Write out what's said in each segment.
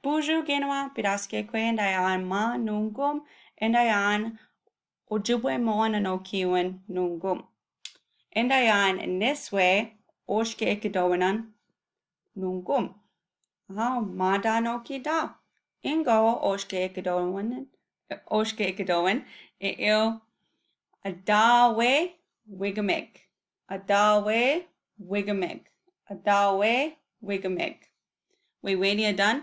buju genwa piraske kwe ndayan ma nungum ndayan ojibwe moana no kiwan nungum. Ndayan niswe oshke ekidowanan nungum. Mada no kida. Ingo oshke ekidowan il Adaawewigamig. Adaawewigamig. Adaawewigamig. Wait, done?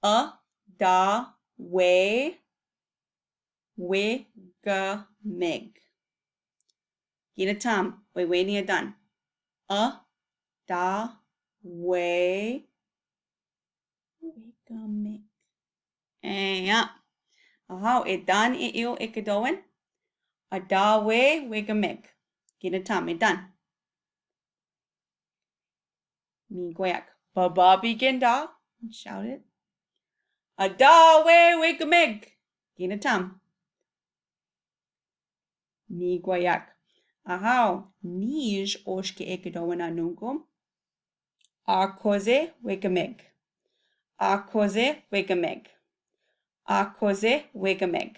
Adaawewigamig. Get a time. Wait, done. Adaawewigamig. Yeah. It done il ikadowan. Adaawewigamig. Get a time. It done. Me goyak. Bababi ginda. Shout it. Adaawewigamig. Get a time. Me goyak. Nij oshke ikadowan anungum. Aakoziiwigamig. Aakoziiwigamig. Aakoziiwigamig.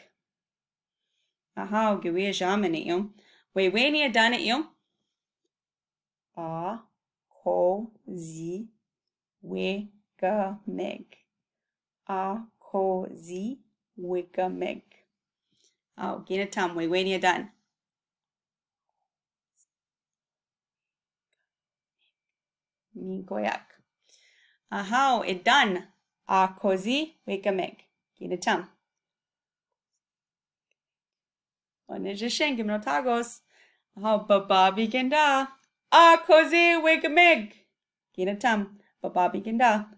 Gewe jamani yum. Wait, done it yum. Aakoziiwigamig. Aakoziiwigamig. Get a time. Wait, done. Me goyak. It done. Aakoziiwigamig. Get a time. Onijishing gimno tagos. Bababi ginda. Aakoziiwigamig. Get a time. Bababi ginda.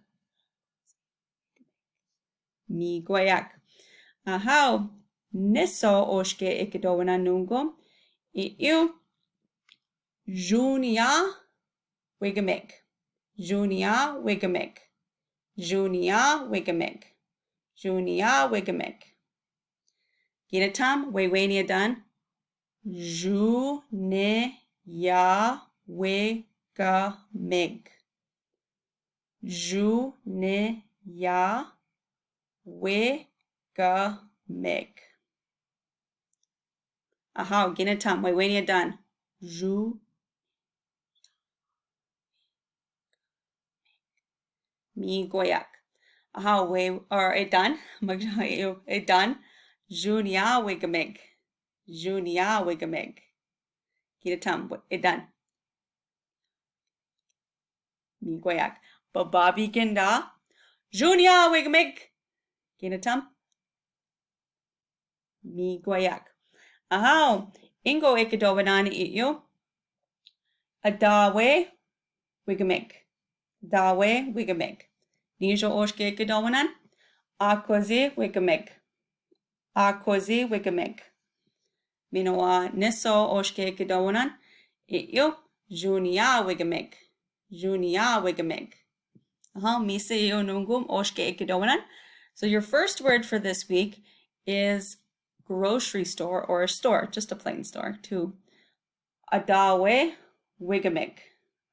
Me goyak. Niso oshke ikidowana nungum. Il zhooniyaawigamig. Zhooniyaawigamig. Zhooniyaawigamig. Zhooniyaawigamig. Get a time. Wait, done. Zhooniyaawigamig. Zhooniyaawigamig. Get a time. Wait, done. Me goyak. It done. It done. Zhooniyaawigamig. Zhooniyaawigamig. Get a time. It done. Me goyak. Bababi ginda. Zhooniyaawigamig. Get a time. Me goyak. Ingo ikidowanan iyo. Adaawewigamig. Adaawewigamig. Nijo oshke ikidowanan. Aakoziiwigamig. Aakoziiwigamig. Minowa niso oshke ikidowanan iyo. Zhooniyaawigamig. Zhooniyaawigamig. Misa iyo nungum oshke ikidowanan. So your first word for this week is grocery store or a store, just a plain store, too. Adaawewigamig.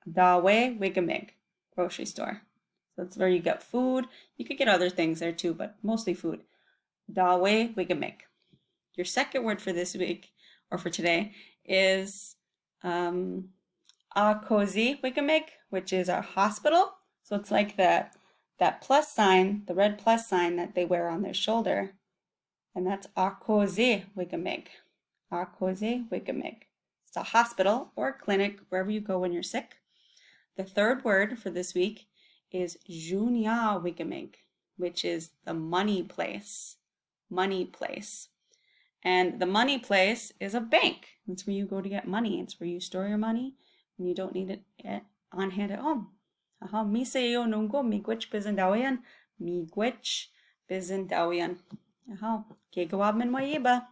Adaawewigamig. Grocery store. So that's where you get food. You could get other things there too, but mostly food. Adaawewigamig. Your second word for this week, or for today, is aakoziiwigamig, which is a hospital. So it's like that plus sign, the red plus sign that they wear on their shoulder. And that's aakoziiwigamig. Aakoziiwigamig. It's a hospital or clinic, wherever you go when you're sick. The third word for this week is zhooniyaawigamig, which is the money place. Money place. And the money place is a bank. That's where you go to get money. It's where you store your money when you don't need it on hand at home. Misa iyo nunggo miigwech bizendawian. Miigwech bizendawian. Kegawab min mo iba.